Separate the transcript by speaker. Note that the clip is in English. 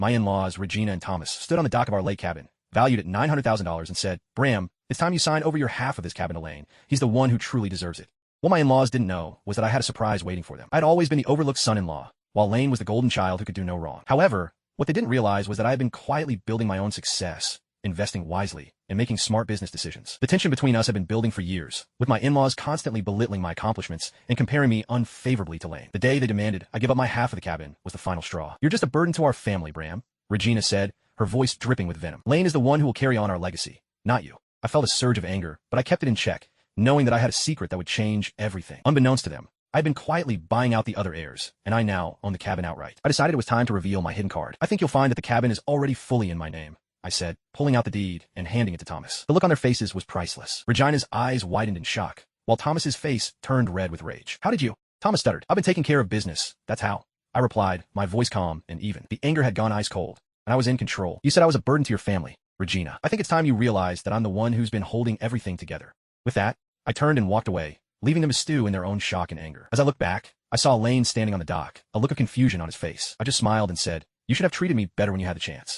Speaker 1: My in-laws, Regina and Thomas, stood on the dock of our lake cabin, valued at $900,000, and said, "Bram, it's time you sign over your half of this cabin to Lane. He's the one who truly deserves it." What my in-laws didn't know was that I had a surprise waiting for them. I'd always been the overlooked son-in-law, while Lane was the golden child who could do no wrong. However, what they didn't realize was that I had been quietly building my own success, investing wisely, and making smart business decisions. The tension between us had been building for years, with my in-laws constantly belittling my accomplishments and comparing me unfavorably to Lane. The day they demanded I give up my half of the cabin was the final straw. "You're just a burden to our family, Bram," Regina said, her voice dripping with venom. "Lane is the one who will carry on our legacy, not you." I felt a surge of anger, but I kept it in check, knowing that I had a secret that would change everything. Unbeknownst to them, I'd been quietly buying out the other heirs, and I now own the cabin outright. I decided it was time to reveal my hidden card. "I think you'll find that the cabin is already fully in my name," I said, pulling out the deed and handing it to Thomas. The look on their faces was priceless. Regina's eyes widened in shock, while Thomas's face turned red with rage. "How did you?" Thomas stuttered. "I've been taking care of business, that's how," I replied, my voice calm and even. The anger had gone ice cold, and I was in control. "You said I was a burden to your family, Regina. I think it's time you realized that I'm the one who's been holding everything together." With that, I turned and walked away, leaving them to stew in their own shock and anger. As I looked back, I saw Lane standing on the dock, a look of confusion on his face. I just smiled and said, "You should have treated me better when you had the chance."